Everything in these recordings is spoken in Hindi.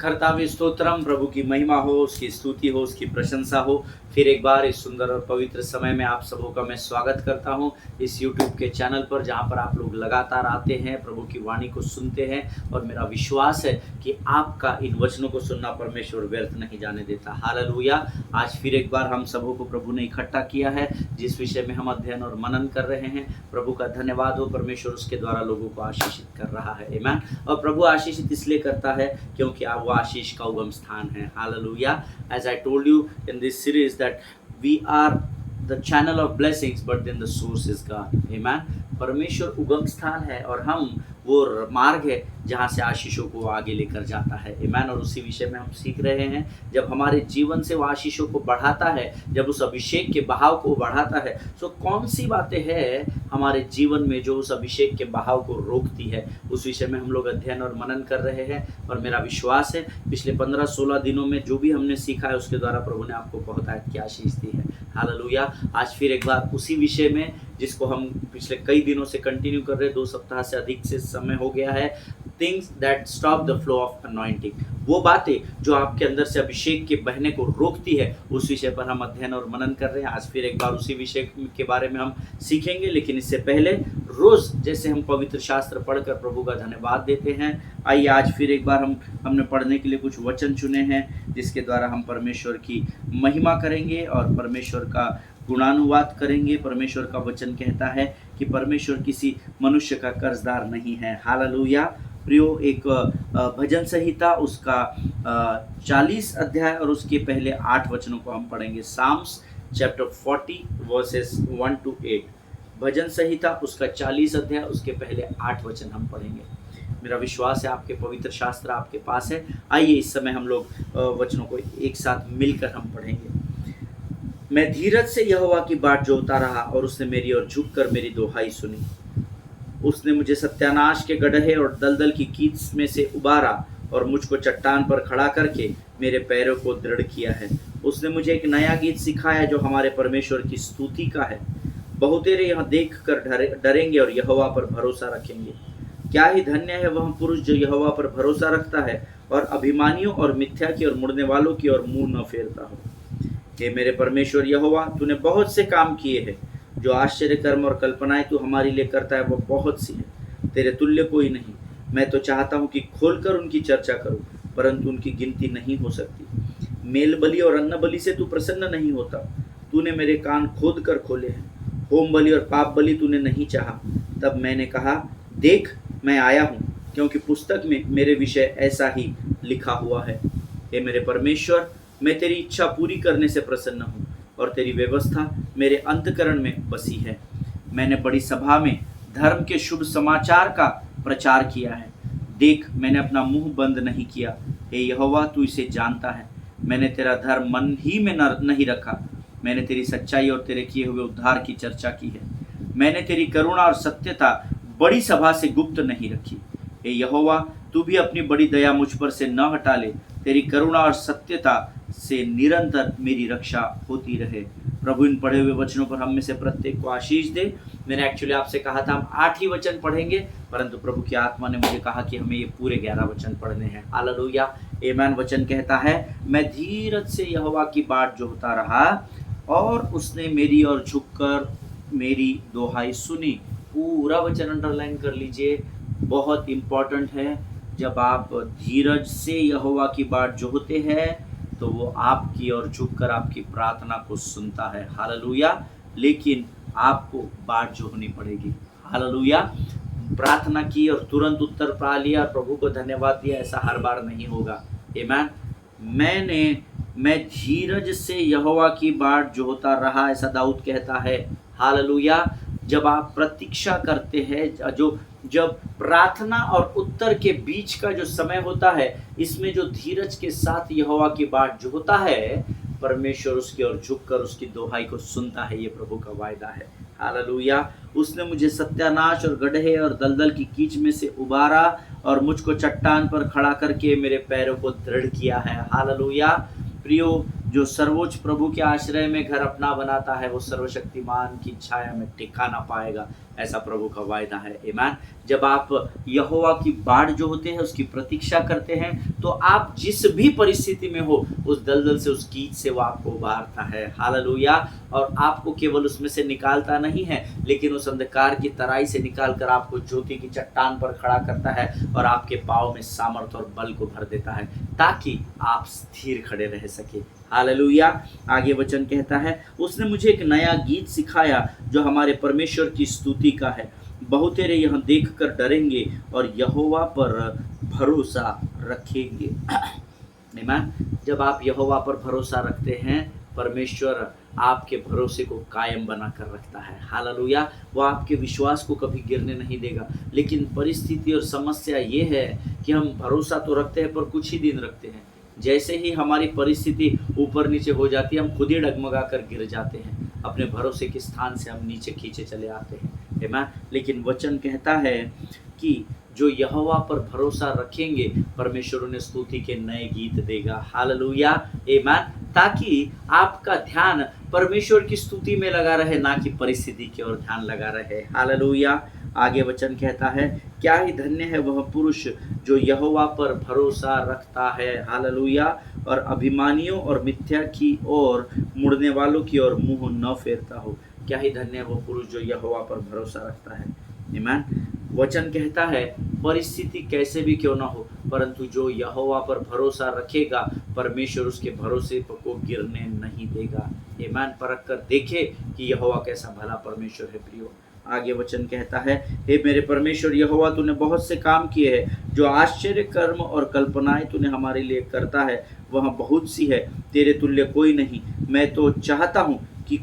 कर्तावे स्तोत्रम, प्रभु की महिमा हो, उसकी स्तुति हो, उसकी प्रशंसा हो। फिर एक बार इस सुंदर और पवित्र समय में आप सबों का मैं स्वागत करता हूं इस YouTube के चैनल पर, जहां पर आप लोग लगातार आते हैं, प्रभु की वाणी को सुनते हैं। और मेरा विश्वास है कि आपका इन वचनों को सुनना परमेश्वर व्यर्थ नहीं जाने देता। हालेलुया। आज फिर एक बार हम सबों को प्रभु ने इकट्ठा किया है, जिस विषय में हम अध्ययन और मनन कर रहे हैं। प्रभु का धन्यवाद हो, परमेश्वर उसके द्वारा लोगों को आशीषित कर रहा है। आमीन। और प्रभु आशीषित इसलिए करता है क्योंकि आप वो आशीष का उगम स्थान है। Hallelujah. As I told you in this series that we are the channel of blessings, but then the source is God. Amen. परमेश्वर उगम स्थान है और हम वो मार्ग है जहाँ से आशीषों को आगे लेकर जाता है। आमीन। और उसी विषय में हम सीख रहे हैं। जब हमारे जीवन से वो आशीषों को बढ़ाता है, जब उस अभिषेक के बहाव को बढ़ाता है, तो कौन सी बातें हैं हमारे जीवन में जो उस अभिषेक के बहाव को रोकती है, उस विषय में हम लोग अध्ययन और मनन कर रहे हैं। और मेरा विश्वास है पिछले 15-16 दिनों में जो भी हमने सीखा है, उसके द्वारा प्रभु ने आपको बहुत आयत की आशीष दी है। हालेलुया। आज फिर एक बार उसी विषय में, जिसको हम पिछले कई दिनों से कंटिन्यू कर रहे हैं, 2 सप्ताह से अधिक से समय हो गया है, things that stop the flow of anointing, वो बातें जो आपके अंदर से अभिषेक के बहने को रोकती है, उस विषय पर हम अध्ययन और मनन कर रहे हैं। आज फिर एक बार उसी विषय के बारे में हम सीखेंगे, लेकिन इससे पहले रोज जैसे हम पवित्र शास्त्र पढ़कर प्रभु का धन्यवाद देते हैं, आइए आज फिर एक बार हमने पढ़ने के लिए कुछ वचन चुने हैं, जिसके द्वारा हम परमेश्वर की महिमा करेंगे और परमेश्वर का गुणानुवाद करेंगे। परमेश्वर का वचन कहता है कि परमेश्वर किसी मनुष्य का कर्जदार नहीं है। हालेलुया। प्रियो, एक भजन संहिता उसका 40 अध्याय और उसके पहले 8 वचनों को हम पढ़ेंगे। Psalms chapter 40 verses 1 to 8। भजन संहिता उसका 40 अध्याय, उसके पहले 8 वचन हम पढ़ेंगे। मेरा विश्वास है आपके पवित्र शास्त्र आपके पास है। आइए इस समय हम लोग वचनों को एक साथ मिलकर हम पढ़ेंगे। मैं धीरज से यहोवा की बाट जोहता रहा और उसने मेरी ओर झुककर मेरी दोहाई सुनी। उसने मुझे सत्यानाश के गड्ढे और दलदल की कीच में से उबारा और मुझको चट्टान पर खड़ा करके मेरे पैरों को दृढ़ किया है। उसने मुझे एक नया गीत सिखाया जो हमारे परमेश्वर की स्तुति का है। बहुतेरे यह देख कर डरेंगे और यहोवा पर भरोसा रखेंगे। क्या ही धन्य है वह पुरुष जो यहोवा पर भरोसा रखता है और अभिमानियों और मिथ्या की और मुड़ने वालों की ओर मुंह न फेरता हो। हे मेरे परमेश्वर यहोवा, तूने बहुत से काम किए हैं। जो आश्चर्य कर्म और कल्पनाएं तू हमारे लिए करता है, वो बहुत सी है, तेरे तुल्य कोई नहीं। मैं तो चाहता हूँ कि खोलकर उनकी चर्चा करूँ, परंतु उनकी गिनती नहीं हो सकती। मेल बलि और अन्न बलि से तू प्रसन्न नहीं होता। तूने मेरे कान खोद कर खोले हैं। होम बलि और पाप बलि तूने नहीं चाहा। तब मैंने कहा, देख मैं आया हूँ, क्योंकि पुस्तक में मेरे विषय ऐसा ही लिखा हुआ है। हे मेरे परमेश्वर, मैं तेरी इच्छा पूरी करने से प्रसन्न हूँ और तेरी व्यवस्था मेरे अंतःकरण में बसी है। मैंने बड़ी सभा में धर्म के शुभ समाचार का प्रचार किया है। देख, मैंने अपना मुंह बंद नहीं किया। हे यहोवा, तू इसे जानता है। मैंने तेरा धर्म मन ही में नहीं रखा। मैंने तेरी सच्चाई और तेरे किए हुए उद्धार की चर्चा की है। मैंने तेरी करुणा और सत्यता बड़ी सभा से गुप्त नहीं रखी। हे यहोवा, तू भी अपनी बड़ी दया मुझ पर से न हटा ले। तेरी करुणा और सत्यता से निरंतर मेरी रक्षा होती रहे। प्रभु इन पढ़े हुए वचनों पर हम में से प्रत्येक को आशीष दे। मैंने एक्चुअली आपसे कहा था हम 8 ही वचन पढ़ेंगे, परंतु प्रभु की आत्मा ने मुझे कहा कि हमें ये पूरे 11 वचन पढ़ने हैं। हालेलुया। आमीन। वचन कहता है, मैं धीरज से यहोवा की बाट जोहता रहा और उसने मेरी ओर झुककर मेरी दोहाई सुनी। पूरा वचन अंडरलाइन कर लीजिए, बहुत इंपॉर्टेंट है। जब आप धीरज से यहोवा की बाट जोहते हैं, तो वो आपकी ओर झुककर आपकी प्रार्थना को सुनता है। हालेलुया। लेकिन आपको बाट जोहनी पड़ेगी। हालेलुया। प्रार्थना की और तुरंत उत्तर पा लिया और प्रभु को धन्यवाद दिया, ऐसा हर बार नहीं होगा। आमीन। मैं धीरज से यहोवा की बाट जोहता रहा, ऐसा दाऊद कहता है। हालेलुया। जब आप प्रतीक्षा करते हैं, जब प्रार्थना और उत्तर के बीच का जो समय होता है, इसमें जो धीरज के साथ यहोवा की बाट जोहता है, परमेश्वर उसकी ओर झुककर उसकी दोहाई को सुनता है। ये प्रभु का वायदा है। हालेलुया। उसने मुझे सत्यानाश और गड्ढे और दलदल की कीच में से उबारा और मुझको चट्टान पर खड़ा करके मेरे पैरों को दृढ़ किया है। हालेलुया। प्रियो, जो सर्वोच्च प्रभु के आश्रय में घर अपना बनाता है, वो सर्वशक्तिमान की छाया में ठिकाना पाएगा। ऐसा प्रभु का वायदा है। ईमान। जब आप यहोवा की बाढ़ जो होते हैं उसकी प्रतीक्षा करते हैं तो आप जिस भी परिस्थिति में हो उस दलदल से, उस कीच से वो आपको उबारता है। हालेलुया। और आपको केवल उसमें से निकालता नहीं है लेकिन उस अंधकार की तराई से निकाल कर आपको ज्योति की चट्टान पर खड़ा करता है और आपके पाँव में सामर्थ और बल को भर देता है ताकि आप स्थिर खड़े रह सके। हालेलुया। आगे वचन कहता है, उसने मुझे एक नया गीत सिखाया जो हमारे परमेश्वर की स्तुति का है। बहुतेरे यह देख कर डरेंगे और यहोवा पर भरोसा रखेंगे। आमीन। जब आप यहोवा पर भरोसा रखते हैं, परमेश्वर आपके भरोसे को कायम बना कर रखता है। हालेलुया। वो आपके विश्वास को कभी गिरने नहीं देगा। लेकिन परिस्थिति और समस्या ये है कि हम भरोसा तो रखते हैं पर कुछ ही दिन रखते हैं। जैसे ही हमारी परिस्थिति ऊपर नीचे हो जाती है हम खुद ही डगमगा कर गिर जाते हैं, अपने भरोसे के स्थान से हम नीचे खींचे चले आते हैं। आमीन। लेकिन वचन कहता है कि जो यहोवा पर भरोसा रखेंगे परमेश्वर उन्हें स्तुति के नए गीत देगा। हालेलुया। आमीन। ताकि आपका ध्यान परमेश्वर की स्तुति में लगा रहे, ना कि परिस्थिति की ओर ध्यान लगा रहे। हालेलुया। आगे वचन कहता है, क्या ही धन्य है वह पुरुष जो यहोवा पर भरोसा रखता है। हालेलुया। और अभिमानियों और मिथ्या की ओर मुड़ने वालों की ओर मुंह न फेरता हो। क्या ही धन्य है वह पुरुष जो यहोवा पर भरोसा रखता है। आमीन। वचन कहता है परिस्थिति कैसे भी क्यों ना हो परंतु जो यहोवा पर भरोसा रखेगा परमेश्वर उसके भरोसे को गिरने नहीं देगा। आमीन। परख कर देखे कि यहोवा कैसा भला परमेश्वर है। प्रियो, आगे वचन कहता है, हे मेरे परमेश्वर यहोवा, तूने बहुत से काम किए हैं। जो आश्चर्य कर्म और कल्पनाएं तूने हमारे लिए करता है वह बहुत सी है, तेरे तुल्य कोई नहीं। मैं तो चाहता हूँ कि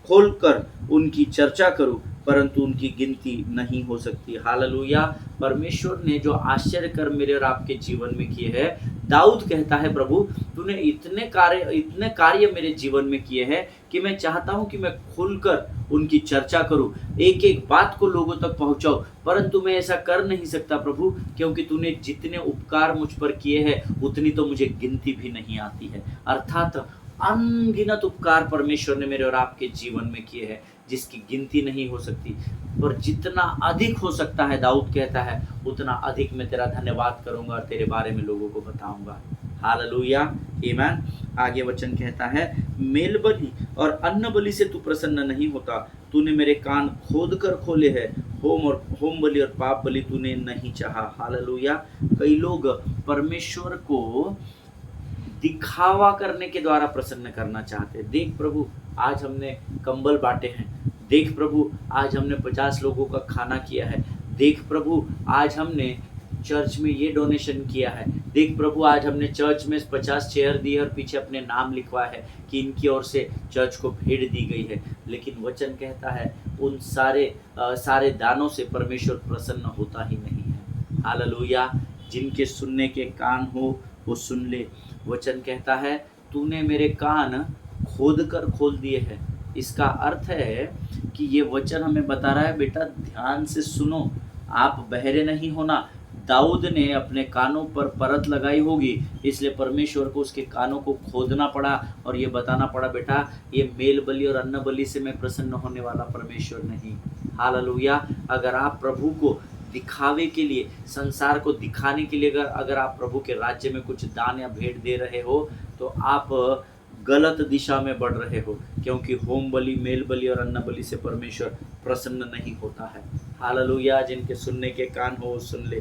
खोलकर उनकी चर्चा करूं परंतु उनकी गिनती नहीं हो सकती। हालेलुया। परमेश्वर ने जो आश्चर्य कर्म मेरे और आपके जीवन में किए हैं, दाऊद कहता है, प्रभु तूने इतने कार्य मेरे जीवन में किए हैं कि मैं चाहता हूं कि मैं खुलकर उनकी चर्चा करूं, एक एक बात को लोगों तक पहुंचाऊं, परंतु मैं ऐसा कर नहीं सकता प्रभु, क्योंकि तूने जितने उपकार मुझ पर किए हैं उतनी तो मुझे गिनती भी नहीं आती है। अर्थात अनगिनत उपकार परमेश्वर ने मेरे और आपके जीवन में किए हैं जिसकी गिनती नहीं हो सकती। पर जितना अधिक हो सकता है, दाऊद कहता है, उतना अधिक मैं तेरा धन्यवाद करूंगा और तेरे बारे में लोगों को बताऊंगा। हालेलुया। आमीन। आगे वचन कहता है, मेल बलि और अन्न बलि से तू प्रसन्न नहीं होता। तूने मेरे कान खोद कर खोले हैं। होम बलि और पाप बलि तूने नहीं चाहा। हालेलुया। कई लोग परमेश्वर को दिखावा करने के द्वारा प्रसन्न करना चाहते हैं। देख प्रभु, आज हमने कंबल बांटे हैं। देख प्रभु, आज हमने 50 लोगों का खाना किया है। देख प्रभु, आज हमने चर्च में ये डोनेशन किया है। देख प्रभु, आज हमने चर्च में 50 चेयर दी है और पीछे अपने नाम लिखवाया है कि इनकी ओर से चर्च को भेंट दी गई है। लेकिन वचन कहता है उन सारे दानों से परमेश्वर प्रसन्न होता ही नहीं है। हालेलुया। जिनके सुनने के कान हो वो सुन ले। वचन कहता है, तूने मेरे कान खोद कर खोल दिए हैं। इसका अर्थ है कि ये वचन हमें बता रहा है, बेटा ध्यान से सुनो, आप बहरे नहीं होना। दाऊद ने अपने कानों पर परत लगाई होगी, इसलिए परमेश्वर को उसके कानों को खोदना पड़ा और ये बताना पड़ा, बेटा ये मेल बलि और अन्न बलि से मैं प्रसन्न होने वाला परमेश्वर नहीं। हालेलुया। अगर आप प्रभु को दिखावे के लिए, संसार को दिखाने के लिए अगर आप प्रभु के राज्य में कुछ दान या भेंट दे रहे हो तो आप गलत दिशा में बढ़ रहे हो, क्योंकि होम बलि, मेल बलि और अन्न बलि से परमेश्वर प्रसन्न नहीं होता है। हालेलुया। जिनके सुनने के कान हो सुन ले।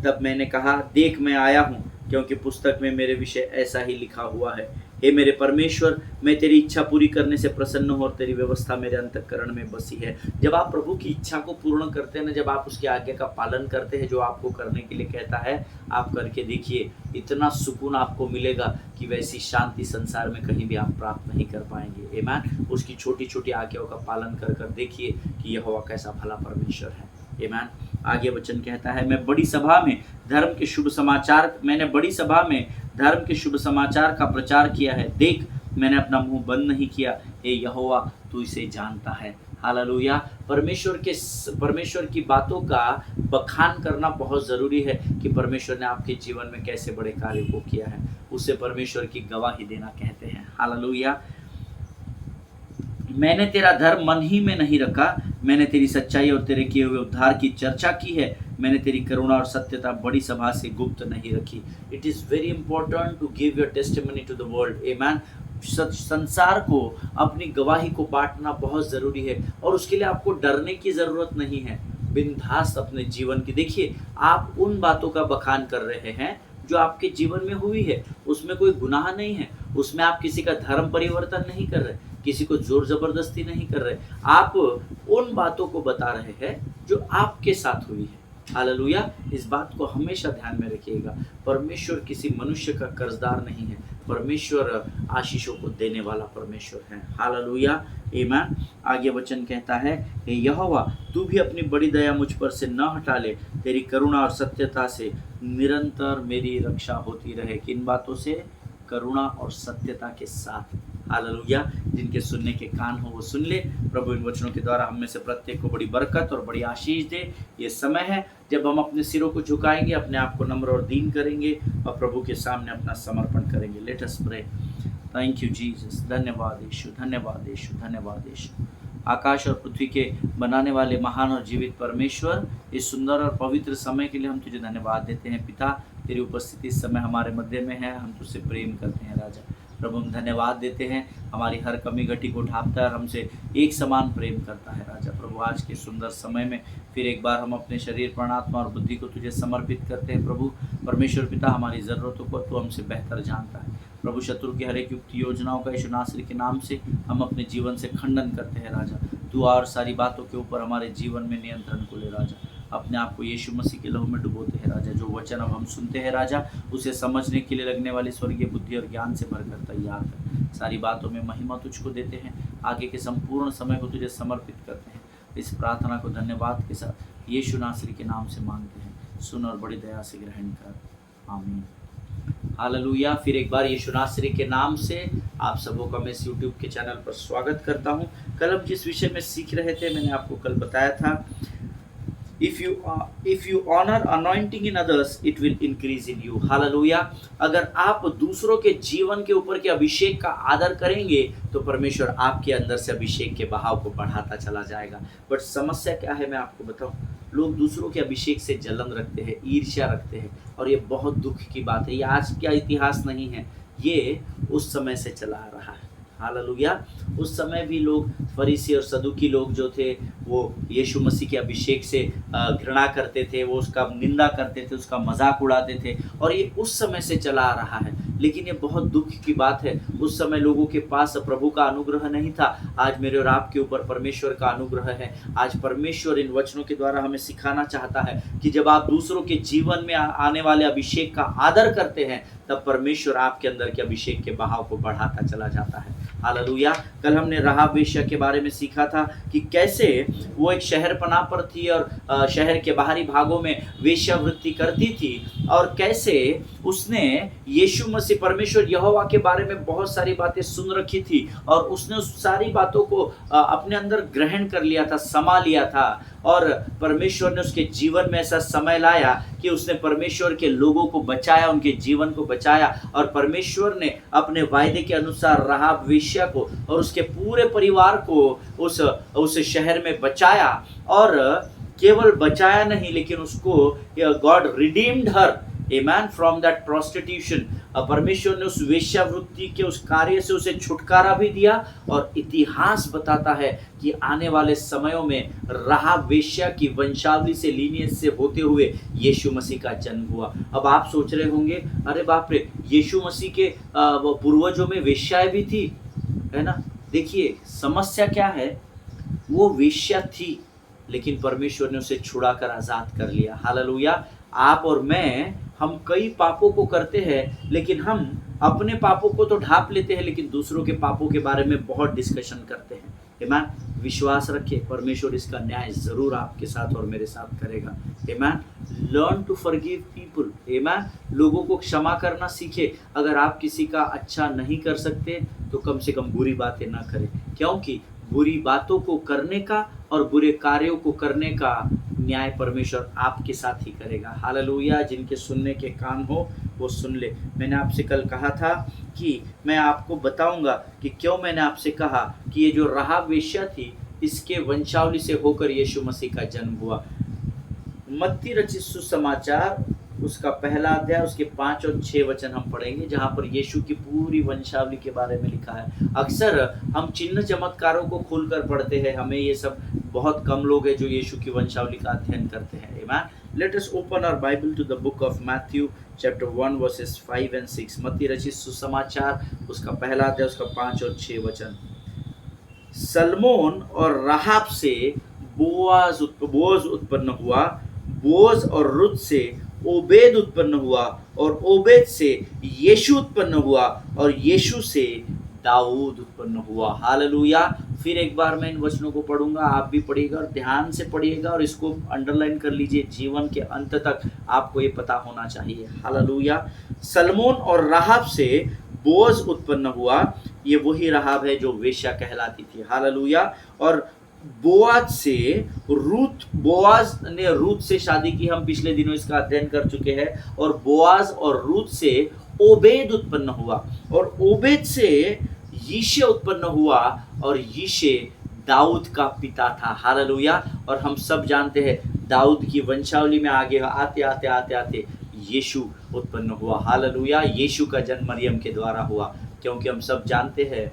तब मैंने कहा, देख मैं आया हूँ, क्योंकि पुस्तक में मेरे विषय ऐसा ही लिखा हुआ है। हे मेरे परमेश्वर, मैं तेरी इच्छा पूरी करने से प्रसन्न हूँ और तेरी व्यवस्था मेरे अंतःकरण में बसी है। जब आप प्रभु की इच्छा को पूर्ण करते हैं ना, जब आप उसकी आज्ञा का पालन करते हैं जो आपको करने के लिए कहता है, आप करके देखिए, इतना सुकून आपको मिलेगा कि वैसी शांति संसार में कहीं भी आप प्राप्त नहीं कर पाएंगे। आमीन। उसकी छोटी छोटी आज्ञाओं का पालन कर कर देखिए कि यहोवा कैसा भला परमेश्वर है। आमीन। आगे वचन कहता है, मैंने बड़ी सभा में धर्म के शुभ समाचार का प्रचार किया है। देख मैंने अपना मुंह बंद नहीं किया। हे यहोवा, तू इसे जानता है। हालेलुया। परमेश्वर की बातों का बखान करना बहुत ज़रूरी है कि परमेश्वर ने आपके जीवन में कैसे बड़े कार्यों को किया है। उसे परमेश्वर की गवाही देना कहते हैं। हालेलुया। मैंने तेरा धर्म मन ही में नहीं रखा, मैंने तेरी सच्चाई और तेरे किए हुए उद्धार की चर्चा की है। मैंने तेरी करुणा और सत्यता बड़ी सभा से गुप्त नहीं रखी। It is very important to give your testimony to the world. Amen. संसार को अपनी गवाही को बांटना बहुत ज़रूरी है और उसके लिए आपको डरने की ज़रूरत नहीं है। बिंदास अपने जीवन की देखिए, आप उन बातों का बखान कर रहे हैं जो आपके जीवन में हुई है, उसमें कोई गुनाह नहीं है, उसमें आप किसी का धर्म परिवर्तन नहीं कर रहे, किसी को जोर जबरदस्ती नहीं कर रहे, आप उन बातों को बता रहे हैं जो आपके साथ हुई है। हालेलुया। इस बात को हमेशा ध्यान में रखिएगा। परमेश्वर किसी मनुष्य का कर्जदार नहीं है, परमेश्वर आशीषों को देने वाला परमेश्वर है। हालेलुया। आमीन। आगे वचन कहता है, हे यहोवा, तू भी अपनी बड़ी दया मुझ पर से न हटा ले, तेरी करुणा और सत्यता से निरंतर मेरी रक्षा होती रहे। किन बातों से? करुणा और सत्यता के साथ। हालेलुया। जिनके सुनने के कान हो वो सुन ले। प्रभु इन वचनों के द्वारा हम में से प्रत्येक को बड़ी बरकत और बड़ी आशीष दे। ये समय है जब हम अपने सिरों को झुकाएंगे, अपने आप को नम्र और दीन करेंगे और प्रभु के सामने अपना समर्पण करेंगे। Let us pray. Thank you Jesus. धन्यवाद यीशु, धन्यवाद यीशु, धन्यवाद यीशु। आकाश और पृथ्वी के बनाने वाले महान और जीवित परमेश्वर, इस सुंदर और पवित्र समय के लिए हम तुझे धन्यवाद देते हैं। पिता, तेरी उपस्थिति इस समय हमारे मध्य में है, हम तुझसे प्रेम करते हैं राजा। प्रभु हम धन्यवाद देते हैं, हमारी हर कमी घटी को ढांपता है और हमसे एक समान प्रेम करता है राजा। प्रभु आज के सुंदर समय में फिर एक बार हम अपने शरीर, प्राण, आत्मा और बुद्धि को तुझे समर्पित करते हैं। प्रभु परमेश्वर पिता, हमारी ज़रूरतों को तू हमसे बेहतर जानता है। प्रभु शत्रु की हर एक युक्त योजनाओं का यीशु नासरी के नाम से हम अपने जीवन से खंडन करते हैं राजा। तू और सारी बातों के ऊपर हमारे जीवन में नियंत्रण को ले राजा। अपने आप को यीशु मसीह के लहू में डुबोते हैं राजा। जो वचन अब हम सुनते हैं राजा, उसे समझने के लिए लगने वाली स्वर्गीय बुद्धि और ज्ञान से भरकर तैयार कर। सारी बातों में महिमा तुझको देते हैं, आगे के संपूर्ण समय को तुझे समर्पित करते हैं। इस प्रार्थना को धन्यवाद के साथ यीशु नासरी के नाम से मांगते हैं। सुन और बड़ी दया से ग्रहण कर। आमीन। हालेलुया। फिर एक बार यीशु नासरी के नाम से आप सबों का मैं इस यूट्यूब के चैनल पर स्वागत करता हूं। कल हम जिस विषय में सीख रहे थे, मैंने आपको कल बताया था, if you honor anointing in others, it will increase in you. Hallelujah. अगर आप दूसरों के जीवन के ऊपर के अभिषेक का आदर करेंगे तो परमेश्वर आपके अंदर से अभिषेक के बहाव को बढ़ाता चला जाएगा। बट समस्या क्या है, मैं आपको बताऊं, लोग दूसरों के अभिषेक से जलन रखते हैं, ईर्ष्या रखते हैं, और ये बहुत दुख की बात है। ये आज का इतिहास नहीं है, ये उस समय से चला आ रहा है। हालेलुया। उस समय भी लोग, फरीसी और सदुकी लोग जो थे, वो यीशु मसीह के अभिषेक से घृणा करते थे, वो उसका निंदा करते थे, उसका मजाक उड़ाते थे, और ये उस समय से चला आ रहा है। लेकिन ये बहुत दुख की बात है, उस समय लोगों के पास प्रभु का अनुग्रह नहीं था। आज मेरे और आपके ऊपर परमेश्वर का अनुग्रह है। आज परमेश्वर इन वचनों के द्वारा हमें सिखाना चाहता है कि जब आप दूसरों के जीवन में आने वाले अभिषेक का आदर करते हैं, तब परमेश्वर आपके अंदर के अभिषेक के बहाव को बढ़ाता चला जाता है। हालेलुया। कल हमने राहाब वेश्या के बारे में सीखा था कि कैसे वो एक शहर पनाह पर थी और शहर के बाहरी भागों में वेश्यावृत्ति करती थी, और कैसे उसने यीशु मसीह, परमेश्वर यहोवा के बारे में बहुत सारी बातें सुन रखी थी, और उसने उस सारी बातों को अपने अंदर ग्रहण कर लिया था, समा लिया था, और परमेश्वर ने उसके जीवन में ऐसा समय लाया कि उसने परमेश्वर के लोगों को बचाया, उनके जीवन को बचाया, और परमेश्वर ने अपने वायदे के अनुसार राहाब वेश्या को और उसके पूरे परिवार को उस शहर में बचाया। और केवल बचाया नहीं, लेकिन उसको God redeemed her, amen, from that prostitution. परमेश्वर ने उस वेश्यावृत्ति के उस कार्य से उसे छुटकारा भी दिया। और इतिहास बताता है कि आने वाले समयों में राहाब वेश्या की वंशावली से, लीनियज से होते हुए यीशु मसीह का जन्म हुआ। अब आप सोच रहे होंगे, अरे बाप रे, यीशु मसीह के पूर्वजों में वेश्याएं भी थी, है ना? देखिए समस्या क्या है, वो वेश्या थी, लेकिन परमेश्वर ने उसे छुड़ाकर आजाद कर लिया। हालेलुया। आप और मैं, हम कई पापों को करते हैं, लेकिन हम अपने पापों को तो ढांप लेते हैं, लेकिन दूसरों के पापों के बारे में बहुत डिस्कशन करते हैं। आमीन। विश्वास रखिए, परमेश्वर इसका न्याय जरूर आपके साथ और मेरे साथ करेगा। आमीन। Learn to forgive people. आमीन। लोगों को क्षमा करना सीखे। अगर आप किसी का अच्छा नहीं कर सकते तो कम से कम बुरी बातें ना करें, क्योंकि बुरी बातों को करने का और बुरे कार्यों को करने का न्याय परमेश्वर आपके साथ ही करेगा। हालेलुया। जिनके सुनने के कान हो वो सुन ले। मैंने आपसे कल कहा था कि मैं आपको बताऊंगा कि क्यों मैंने आपसे कहा कि ये जो राहाब वेश्या थी, इसके वंशावली से होकर यीशु मसीह का जन्म हुआ। मत्ती रचित सुसमाचार उसका पहला अध्याय उसके 5 और 6 वचन हम पढ़ेंगे, जहाँ पर यीशु की पूरी वंशावली के बारे में लिखा है। अक्सर हम चिन्ह चमत्कारों को खोलकर पढ़ते हैं, हमें ये सब बहुत कम लोग हैं जो यीशु की वंशावली का अध्ययन करते हैं। आमीन। Let us open our Bible to the book of Matthew chapter 1 verses 5 and 6। Matti रचित सुसमाचार उसका पहला अध्याय उसका 5 और 6 वचन। सलमोन और राहाब से बोआज उत्पन्न हुआ, बोअज और रुत से ओबेद उत्पन्न हुआ, और ओबेद से यीशु उत्पन्न हुआ, और यीशु से दाऊद उत्पन्न हुआ। हालेलुया। फिर एक बार मैं इन वचनों को पढ़ूंगा, आप भी पढ़िएगा और ध्यान से पढ़िएगा और इसको अंडरलाइन कर लीजिए। जीवन के अंत तक आपको ये पता होना चाहिए। हालेलुया। सलमोन और राहाब से बोअज उत्पन्न हुआ, ये वही राहाब है जो वेश्या कहलाती थी। हालेलुया। और बोआज से रूत, बोआज ने रूत से शादी की, हम पिछले दिनों इसका अध्ययन कर चुके हैं। और बोआज और रूत से ओबेद उत्पन्न हुआ, और ओबेद से यीशे उत्पन्न हुआ, और यीशे दाऊद का पिता था। हालेलुया। और हम सब जानते हैं दाऊद की वंशावली में आगे आते आते आते आते यीशु उत्पन्न हुआ। हालेलुया। यीशु का जन्म मरियम के द्वारा हुआ, क्योंकि हम सब जानते हैं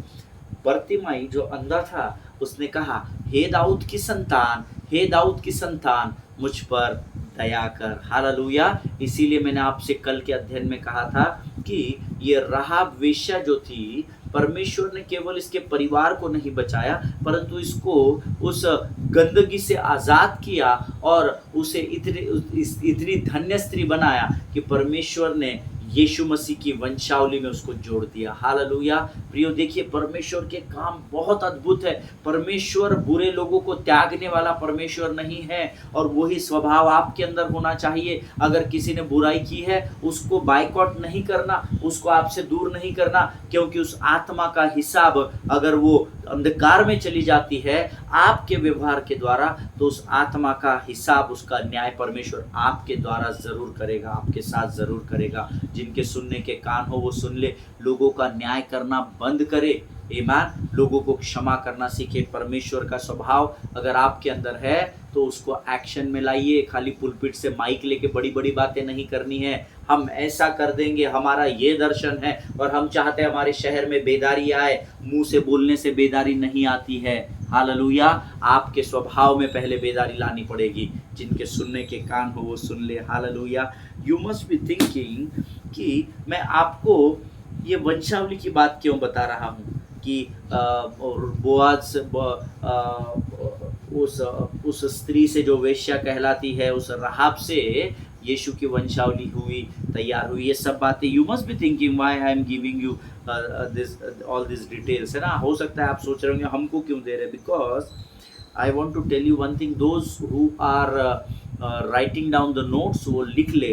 बर्तिमाई जो अंधा था उसने कहा, हे दाऊद की संतान, हे दाऊद की संतान, मुझ पर दया कर। हालेलुया। इसीलिए मैंने आपसे कल के अध्ययन में कहा था कि ये राहाब वेश्या जो थी, परमेश्वर ने केवल इसके परिवार को नहीं बचाया, परंतु इसको उस गंदगी से आजाद किया और उसे इतनी धन्य स्त्री बनाया कि परमेश्वर ने यीशु मसीह की वंशावली में उसको जोड़ दिया। हालेलुया। प्रियो, देखिए परमेश्वर के काम बहुत अद्भुत है। परमेश्वर बुरे लोगों को त्यागने वाला परमेश्वर नहीं है, और वही स्वभाव आपके अंदर होना चाहिए। अगर किसी ने बुराई की है उसको बाइकआउट नहीं करना, उसको आपसे दूर नहीं करना, क्योंकि उस आत्मा का हिसाब अगर वो अंधकार में चली जाती है आपके व्यवहार के द्वारा, तो उस आत्मा का हिसाब, उसका न्याय परमेश्वर आपके द्वारा जरूर करेगा, आपके साथ जरूर करेगा। जिनके सुनने के कान हो वो सुन ले। लोगों का न्याय करना बंद करे। ईमान। लोगों को क्षमा करना सीखे। परमेश्वर का स्वभाव अगर आपके अंदर है तो उसको एक्शन में लाइए। खाली पुलपिट से माइक लेके बड़ी बड़ी बातें नहीं करनी है। हम ऐसा कर देंगे, हमारा ये दर्शन है और हम चाहते हैं हमारे शहर में बेदारी आए। मुंह से बोलने से बेदारी नहीं आती है। हालेलुया। आपके स्वभाव में पहले बेदारी लानी पड़ेगी। जिनके सुनने के कान हो वो सुन ले। Hallelujah. You must be thinking कि मैं आपको ये वंशावली की बात क्यों बता रहा हूँ कि बोआज उस स्त्री से जो वेश्या कहलाती है, उस राहाब से यीशु की वंशावली हुई, तैयार हुई। ये सब बातें you must be thinking why I am giving you this all this details, है ना। हो सकता है आप सोच रहे होंगे हमको क्यों दे रहे, because I want to tell you one thing. Those who are writing down the notes, वो लिख ले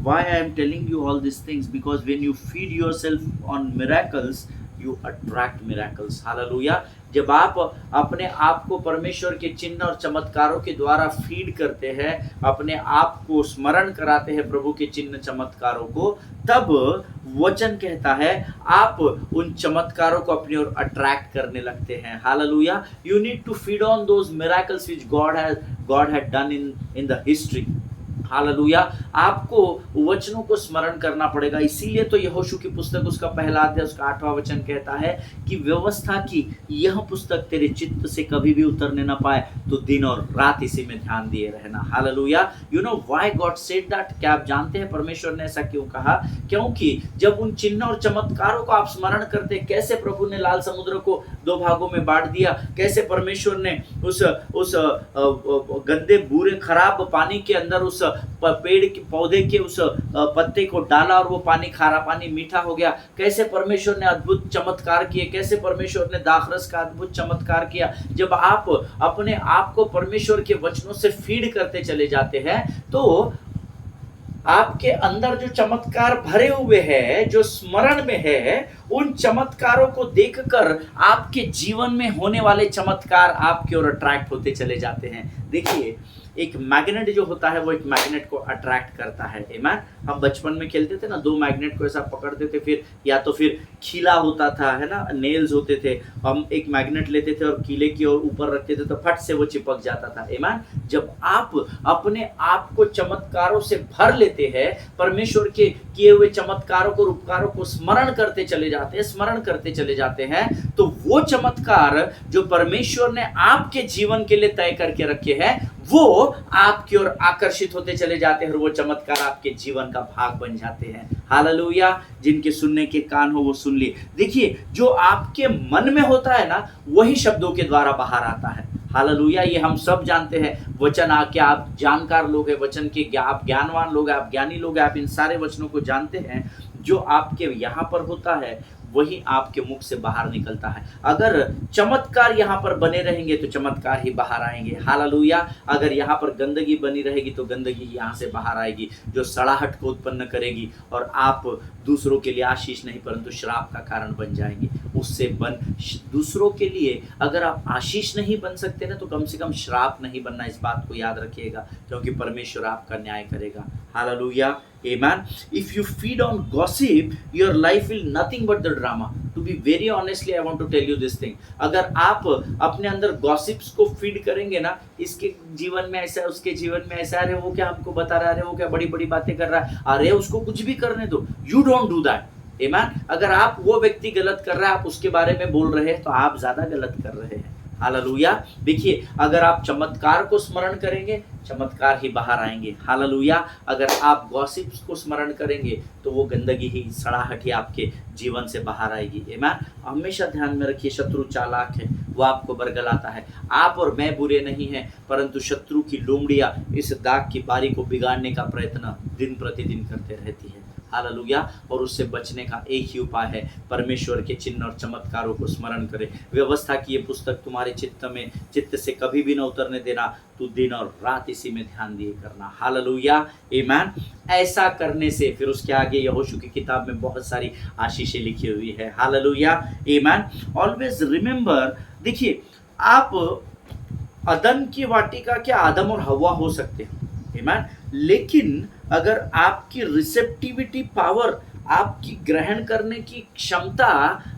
why I am telling you all these things, because when you feed yourself on miracles you attract miracles. Hallelujah. जब आप अपने आप को परमेश्वर के चिन्ह और चमत्कारों के द्वारा फीड करते हैं, अपने आप को स्मरण कराते हैं प्रभु के चिन्ह चमत्कारों को, तब वचन कहता है आप उन चमत्कारों को अपनी ओर अट्रैक्ट करने लगते हैं। Hallelujah. You need to feed on those miracles which God had done in the history. Hallelujah. आपको वचनों को स्मरण करना पड़ेगा। इसीलिए तो यहोशू की पुस्तक उसका पहला अध्याय उसका 8वां वचन कहता है कि व्यवस्था की यह पुस्तक तेरे चित्त से कभी भी उतरने ना पाए, तो दिन और रात इसी में ध्यान दिए रहना। Hallelujah. You know why God said that? क्या आप जानते हैं परमेश्वर ने ऐसा क्यों कहा? क्योंकि जब उन चिन्ह और चमत्कारों को आप स्मरण करते, कैसे प्रभु ने लाल समुद्र को 2 भागों में बांट दिया, कैसे परमेश्वर ने उस गंदे बुरे खराब पानी के अंदर उस पेड़ के पौधे के उस पत्ते को डाला और वो पानी, खारा पानी मीठा हो गया, कैसे परमेश्वर ने अद्भुत चमत्कार किए, कैसे परमेश्वर ने दाखरस का अद्भुत चमत्कार किया। जब आप अपने आप को परमेश्वर के वचनों से फीड करते चले जाते हैं, तो आपके अंदर जो चमत्कार भरे हुए हैं, जो स्मरण में है, उन चमत्कारों को देखकर आपके जीवन में होने वाले चमत्कार आपकी ओर अट्रैक्ट होते चले जाते हैं। देखिए, एक मैग्नेट जो होता है वो एक मैग्नेट को अट्रैक्ट करता है। आमेन। हम बचपन में खेलते थे ना, दो मैग्नेट को ऐसा पकड़ते थे, फिर या तो फिर खीला होता था, है ना, नेल्स होते थे, हम एक मैग्नेट लेते थे और कीले की ओर ऊपर रखते थे तो फट से वो चिपक जाता था। आमेन। जब आप अपने आप को चमत्कारों से भर लेते हैं, परमेश्वर के किए हुए चमत्कारों को, उपकारों को स्मरण करते चले जाते हैं, तो वो चमत्कार जो परमेश्वर ने आपके जीवन के लिए तय करके रखे हैं वो आपकी ओर आकर्षित होते चले जाते हैं और वो चमत्कार आपके जीवन का भाग बन जाते हैं। हालेलुया। जिनके सुनने के कान हो वो सुन लिए। देखिए, जो आपके मन में होता है ना, वही शब्दों के द्वारा बाहर आता है। हालेलुया। ये हम सब जानते हैं। वचन आके आप जानकार लोग हैं, वचन के आप ज्ञानवान लोग हैं, आप ज्ञानी लोग हैं, आप इन सारे वचनों को जानते हैं। जो आपके यहाँ पर होता है वही आपके मुख से बाहर निकलता है। अगर चमत्कार यहाँ पर बने रहेंगे तो चमत्कार ही बाहर आएंगे। हालेलुया। अगर यहाँ पर गंदगी बनी रहेगी तो गंदगी यहाँ से बाहर आएगी, जो सड़ाहट को उत्पन्न करेगी और आप दूसरों के लिए आशीष नहीं परंतु श्राप का कारण बन जाएंगे। उससे दूसरों के लिए अगर आप आशीष नहीं बन सकते ना, तो कम से कम श्राप नहीं बनना, इस बात को याद रखिएगा, क्योंकि परमेश्वर आपका न्याय करेगा। Hallelujah. Amen. If you feed on gossip, your life will nothing but the drama. To be very honestly, I want to tell you this thing. अगर आप अपने अंदर गॉसिप्स को फीड करेंगे ना, इसके जीवन में ऐसा, उसके जीवन में ऐसा, अरे वो क्या हमको बता रहा है, अरे वो क्या बड़ी बड़ी बातें कर रहा है, अरे उसको कुछ भी करने दो। You don't do that. Amen. अगर आप वो व्यक्ति गलत कर रहा है, आप उसके बारे में बोल रहे हैं, तो आप ज्यादा गलत कर रहे हैं। हालेलुया। देखिए, अगर आप चमत्कार को स्मरण करेंगे, चमत्कार ही बाहर आएंगे। हालेलुया। अगर आप गॉसिप्स को स्मरण करेंगे तो वो गंदगी ही, सड़ाहट ही आपके जीवन से बाहर आएगी। आमीन। हमेशा ध्यान में रखिए, शत्रु चालाक है, वो आपको बरगलाता है। आप और मैं बुरे नहीं हैं, परंतु शत्रु की लोमड़ियां इस दाग की बारी को बिगाड़ने का प्रयत्न दिन प्रतिदिन करते रहती है। हालेलुया। और उससे बचने का एक ही उपाय है, परमेश्वर के चिन्ह और चमत्कारों को स्मरण करें। व्यवस्था की ये पुस्तक तुम्हारे चित्त से कभी भी न उतरने देना, तू दिन और रात इसी में ध्यान दिए करना। हालेलुया। आमीन। ऐसा करने से फिर उसके आगे यहोशू की किताब में बहुत सारी आशीषें लिखी हुई है। हालेलुया। आमीन। ऑलवेज रिमेंबर, देखिए, आप अदन की वाटिका के आदम और हव्वा हो सकते हैं। आमीन। लेकिन अगर आपकी रिसेप्टिविटी पावर, आपकी ग्रहण करने की क्षमता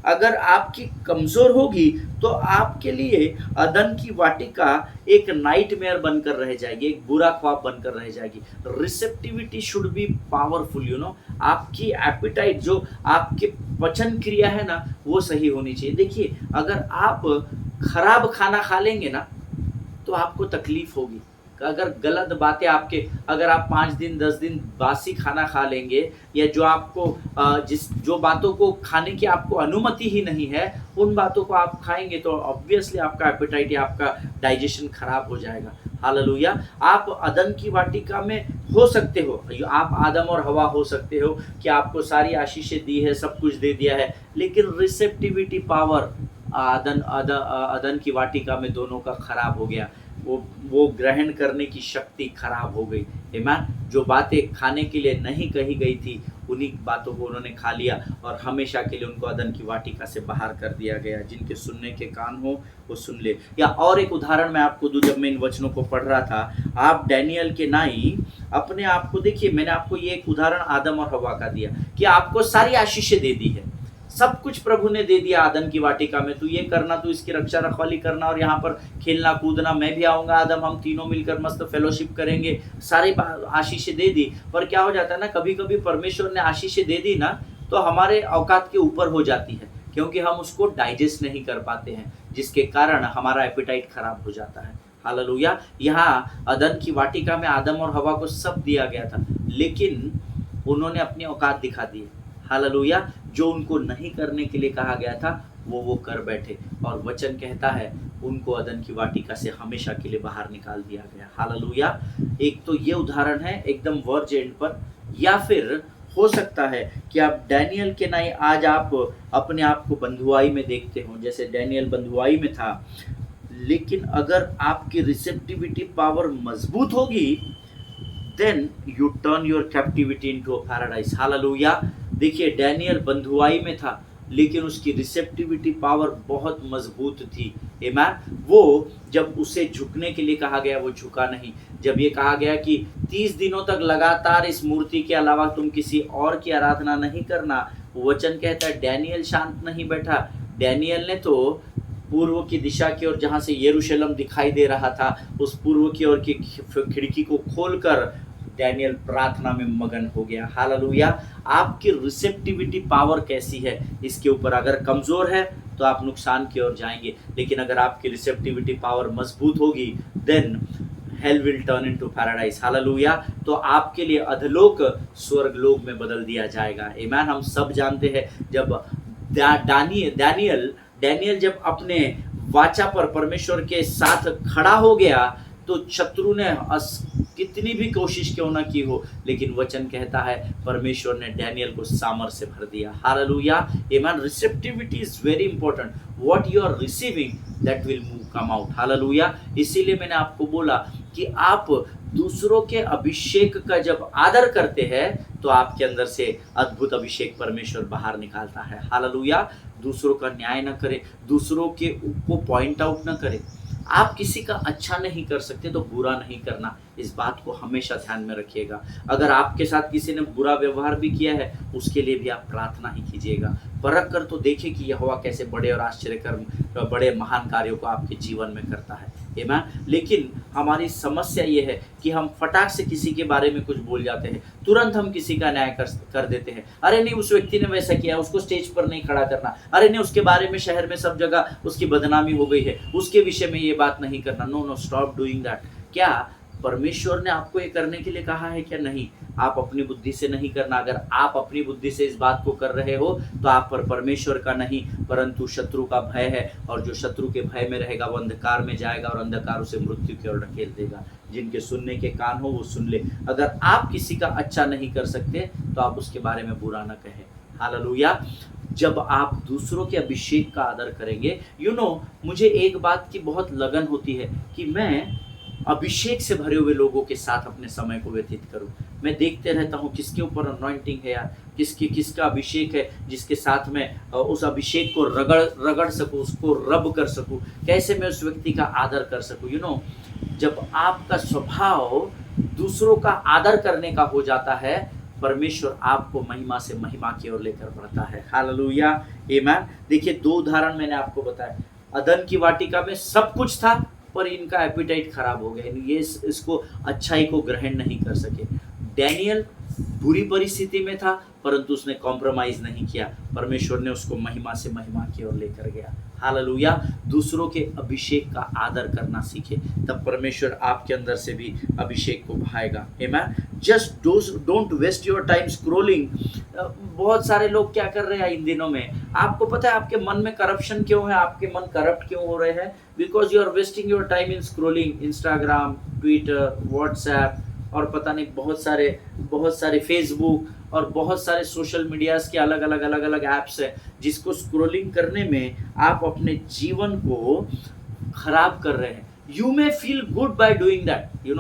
अगर आपकी कमजोर होगी, तो आपके लिए अदन की वाटिका एक नाइटमेयर बनकर रह जाएगी, एक बुरा ख्वाब बनकर रह जाएगी। Receptivity should be powerful, you know. आपकी एपिटाइट, जो आपके पचन क्रिया है ना, वो सही होनी चाहिए। देखिए, अगर आप खराब खाना खा लेंगे ना, तो आपको तकलीफ होगी। अगर गलत बातें आपके, अगर आप 5 दिन 10 दिन बासी खाना खा लेंगे, या जो आपको जो बातों को खाने की आपको अनुमति ही नहीं है, उन बातों को आप खाएंगे, तो ऑब्वियसली आपका एपेटाइट या आपका डाइजेशन खराब हो जाएगा। हालेलुया। आप अदन की वाटिका में हो सकते हो, आप आदम और हवा हो सकते हो कि आपको सारी आशीषें दी है, सब कुछ दे दिया है, लेकिन रिसेप्टिविटी पावर अदन की वाटिका में दोनों का खराब हो गया। वो ग्रहण करने की शक्ति खराब हो गई। आमीन। जो बातें खाने के लिए नहीं कही गई थी, उन्हीं बातों को उन्होंने खा लिया और हमेशा के लिए उनको अदन की वाटिका से बाहर कर दिया गया। जिनके सुनने के कान हो वो सुन ले। या और एक उदाहरण मैं आपको दूं, जब मैं इन वचनों को पढ़ रहा था, आप डैनियल के नाई अपने आप को देखिए, मैंने आपको ये एक उदाहरण आदम और हवा का दिया कि आपको सारी आशीषें दे दी है, सब कुछ प्रभु ने दे दिया आदम की वाटिका में। तू ये करना, तू इसकी रक्षा रखवाली करना, और यहाँ पर खेलना कूदना, मैं भी आऊंगा आदम, हम तीनों मिलकर मस्त फेलोशिप करेंगे, सारी आशीषें दे दी। पर क्या हो जाता है ना, कभी कभी परमेश्वर ने आशीषें दे दी ना, तो हमारे औकात के ऊपर हो जाती है, क्योंकि हम उसको डाइजेस्ट नहीं कर पाते हैं, जिसके कारण हमारा एपेटाइट खराब हो जाता है। हालेलुया। यहाँ अदन की वाटिका में आदम और हवा को सब दिया गया था, लेकिन उन्होंने अपनी औकात दिखा दी। हालेलुया। जो उनको नहीं करने के लिए कहा गया था वो कर बैठे, और वचन कहता है उनको अदन की वाटिका से हमेशा के लिए बाहर निकाल दिया गया। हालेलुया। एक तो ये उदाहरण है एकदम वर्ज एंड पर, या फिर हो सकता है कि आप डैनियल के नाई आज आप अपने आप को बंधुआई में देखते हो, जैसे डैनियल बंधुआई में था, लेकिन अगर आपकी रिसेप्टिविटी पावर मजबूत होगी, then you turn your captivity into a paradise. Hallelujah. देखिए, डैनियल बंधुआई में था, लेकिन उसकी रिसेप्टिविटी पावर बहुत मजबूत थी। आमेन। वो जब उसे झुकने के लिए कहा गया वो झुका नहीं। जब ये कहा गया कि 30 दिनों तक लगातार इस मूर्ति के अलावा तुम किसी और की आराधना नहीं करना, वचन कहता है डैनियल शांत नहीं बैठा। डैनियल ने तो पूर्व की दिशा की ओर, जहाँ से यरूशलेम दिखाई दे रहा था, उस पूर्व की ओर की खिड़की को खोलकर डैनियल प्रार्थना में मगन हो गया। हालेलुया। आपकी रिसेप्टिविटी पावर कैसी है, इसके ऊपर अगर कमजोर है तो आप नुकसान की ओर जाएंगे, लेकिन अगर आपकी रिसेप्टिविटी पावर मजबूत होगी then hell will turn into paradise. Hallelujah. तो आपके लिए अधलोक स्वर्गलोक में बदल दिया जाएगा। आमीन। हम सब जानते हैं जब डैनियल जब अपने वाचा पर परमेश्वर के साथ खड़ा हो गया तो शत्रु ने कितनी भी कोशिश क्यों ना की हो, लेकिन वचन कहता है परमेश्वर ने डैनियल को सामर्थ से भर दिया। हालेलुया। आमीन। Receptivity is very important. What you are receiving that will move come out. Hallelujah. इसीलिए मैंने आपको बोला कि आप दूसरों के अभिषेक का जब आदर करते हैं तो आपके अंदर से अद्भुत अभिषेक परमेश्वर बाहर निकालता है। हालेलुया। दूसरों का न्याय न करें, दूसरों के को पॉइंट आउट न करें। आप किसी का अच्छा नहीं कर सकते तो बुरा नहीं करना, इस बात को हमेशा ध्यान में रखिएगा। अगर आपके साथ किसी ने बुरा व्यवहार भी किया है उसके लिए भी आप प्रार्थना ही कीजिएगा। परख कर तो देखिए कि यहोवा कैसे बड़े और आश्चर्यकर बड़े महान कार्यों को आपके जीवन में करता है। आमीन। लेकिन हमारी समस्या ये है कि हम फटाक से किसी के बारे में कुछ बोल जाते हैं, तुरंत हम किसी का न्याय कर देते हैं। अरे नहीं, उस व्यक्ति ने वैसा किया, उसको स्टेज पर नहीं खड़ा करना। अरे नहीं, उसके बारे में शहर में सब जगह उसकी बदनामी हो गई है, उसके विषय में ये बात नहीं करना। No, stop doing that. क्या परमेश्वर ने आपको ये करने के लिए कहा है क्या? नहीं। आप अपनी बुद्धि से नहीं करना। अगर आप अपनी बुद्धि से इस बात को कर रहे हो तो आप पर परमेश्वर का नहीं परंतु शत्रु का भय है, और जो शत्रु के भय में रहेगा वो अंधकार में जाएगा और अंधकार उसे मृत्यु की ओर ढकेल देगा। जिनके सुनने के कान हो वो सुन ले। अगर आप किसी का अच्छा नहीं कर सकते तो आप उसके बारे में बुरा ना कहें। हालेलुया। जब आप दूसरों के अभिषेक का आदर करेंगे, मुझे एक बात की बहुत लगन होती है कि मैं अभिषेक से भरे हुए लोगों के साथ अपने समय को व्यतीत करूं। मैं देखते रहता हूं किसके ऊपर अनॉइंटिंग है यार, किसका अभिषेक है, जिसके साथ मैं उस अभिषेक को रगड़ सकूं, उसको रब कर सकूं, कैसे मैं उस व्यक्ति का आदर कर सकूं। जब आपका स्वभाव दूसरों का आदर करने का हो जाता है, परमेश्वर आपको महिमा से महिमा की ओर लेकर बढ़ता है। हालेलुया। आमीन। देखिए, 2 उदाहरण मैंने आपको बताया। अदन की वाटिका में सब कुछ था पर इनका एपिटाइट खराब हो गया, ये इसको अच्छाई को ग्रहण नहीं कर सके। डैनियल बुरी परिस्थिति में था परंतु उसने कॉम्प्रोमाइज नहीं किया, परमेश्वर ने उसको महिमा से महिमा की ओर लेकर गया। हालेलुया। दूसरों के अभिषेक का आदर करना सीखे, तब परमेश्वर आपके अंदर से भी अभिषेक को बहाएगा। आमीन। Just don't waste your time scrolling. बहुत सारे लोग क्या कर रहे हैं इन दिनों में, आपको पता है आपके मन में करप्शन क्यों है, आपके मन करप्ट क्यों हो रहे हैं? Because you are wasting your time in scrolling Instagram, Twitter, WhatsApp और पता नहीं बहुत सारे फेसबुक और बहुत सारे सोशल मीडियाज के अलग अलग ऐप्स है, जिसको स्क्रोलिंग करने में आप अपने जीवन को खराब कर रहे हैं। You may feel good by doing that.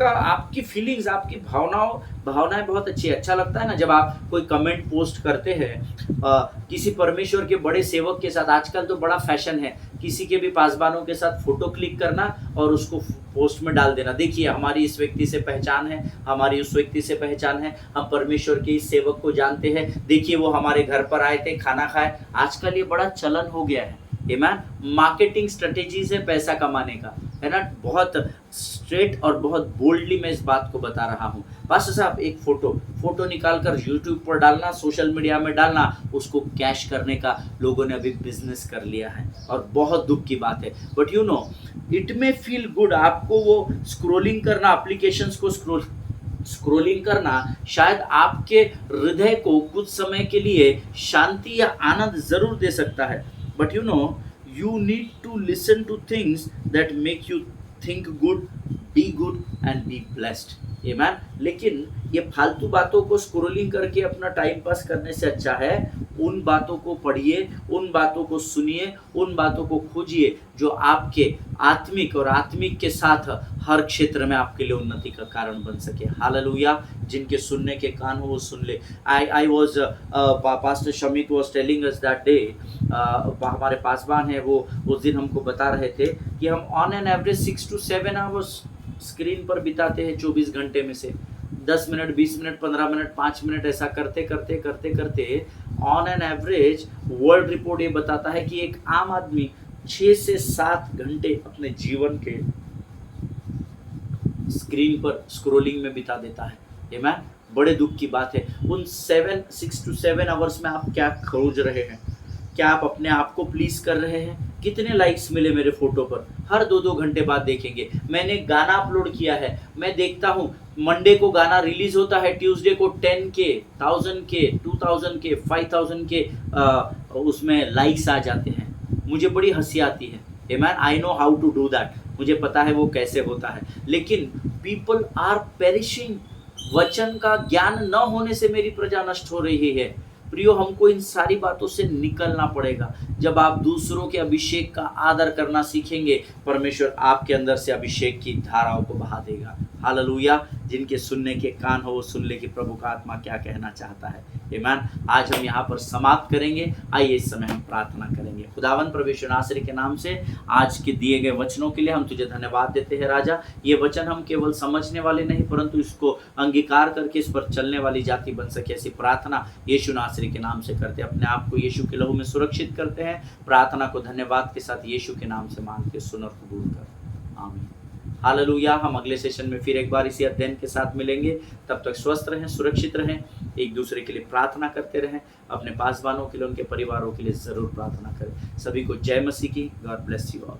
आपकी फीलिंग्स, आपकी भावनाएं बहुत अच्छी है। अच्छा लगता है ना जब आप कोई कमेंट पोस्ट करते हैं किसी परमेश्वर के बड़े सेवक के साथ। आजकल तो बड़ा फैशन है किसी के भी पासबानों के साथ फोटो क्लिक करना और उसको पोस्ट में डाल देना। देखिए, हमारी इस व्यक्ति से पहचान है, हमारी उस व्यक्ति से पहचान है, हम परमेश्वर के इस सेवक को जानते हैं, देखिए वो हमारे घर पर आए थे, खाना खाए। आजकल ये बड़ा चलन हो गया है। आमीन। मार्केटिंग स्ट्रेटेजीज है पैसा कमाने का, है ना। बहुत स्ट्रेट और बहुत बोल्डली मैं इस बात को बता रहा हूँ। बस साहब एक फोटो निकाल कर यूट्यूब पर डालना, सोशल मीडिया में डालना, उसको कैश करने का लोगों ने अभी बिजनेस कर लिया है और बहुत दुख की बात है। But it may feel good. आपको वो स्क्रोलिंग करना, एप्लीकेशंस को स्क्रोलिंग करना शायद आपके हृदय को कुछ समय के लिए शांति या आनंद जरूर दे सकता है, but you need to listen to things that make you think good, be good and be blessed. Amen. लेकिन ये फालतू बातों को स्क्रोलिंग करके अपना टाइम पास करने से अच्छा है उन बातों को पढ़िए, उन बातों को सुनिए, उन बातों को खोजिए जो आपके आत्मिक और आत्मिक के साथ हर क्षेत्र में आपके लिए उन्नति का कारण बन सके। हालेलुया। जिनके सुनने के कान हो वो सुन ले। I was pastor Shamit was telling us that day, हमारे पासवान है वो उस दिन हमको बता रहे थे कि हम on an average 6 to 7 hours screen पर बिताते हैं 24 घंटे में से। 10 मिनट, 20 मिनट, 15 मिनट, 5 मिनट ऐसा करते करते करते करते on an average world report ये बताता है कि एक आम आदमी 6 से 7 घंटे अपने जीवन के स्क्रीन पर स्क्रोलिंग में बिता देता है। आमीन। बड़े दुख की बात है। उन 6 to 7 आवर्स में आप क्या खोज रहे हैं? क्या आप अपने आप को प्लीज कर रहे हैं? कितने लाइक्स मिले मेरे फोटो पर? हर 2-2 घंटे बाद देखेंगे। मैंने गाना अपलोड किया है, मैं देखता हूँ मंडे को गाना रिलीज होता है, ट्यूसडे को 10K, 1000K, 2000K, 5000K उसमें लाइक्स आ जाते हैं। मुझे बड़ी हंसी आती है। आमीन। I know how to do that. मुझे पता है वो कैसे होता है। लेकिन पीपल आर पेरिशिंग। वचन का ज्ञान न होने से मेरी प्रजा नष्ट हो रही है। प्रियो, हमको इन सारी बातों से निकलना पड़ेगा। जब आप दूसरों के अभिषेक का आदर करना सीखेंगे, परमेश्वर आपके अंदर से अभिषेक की धाराओं को बहा देगा। हालेलुया। जिनके सुनने के कान हो वो सुन ले कि प्रभु का आत्मा क्या कहना चाहता है। आमीन। आज हम यहाँ पर समाप्त करेंगे। आइए इस समय हम प्रार्थना करेंगे। खुदावंद परमेश्वर नासरी के नाम से आज के दिए गए वचनों के लिए हम तुझे धन्यवाद देते हैं राजा। ये वचन हम केवल समझने वाले नहीं परंतु इसको अंगीकार करके इस पर चलने वाली जाति बन सके, ऐसी प्रार्थना यीशु नासरी के नाम से करते हैं। अपने आप को यीशु के लहू में सुरक्षित करते हैं। प्रार्थना को धन्यवाद के साथ यीशु के नाम से मांग के सुन और कबूल कर। आमीन। हालेलुया। हम अगले सेशन में फिर एक बार इसी अध्ययन के साथ मिलेंगे। तब तक स्वस्थ रहें, सुरक्षित रहें, एक दूसरे के लिए प्रार्थना करते रहें। अपने पासवानों के लिए, उनके परिवारों के लिए जरूर प्रार्थना करें। सभी को जय मसीह की। God bless you all.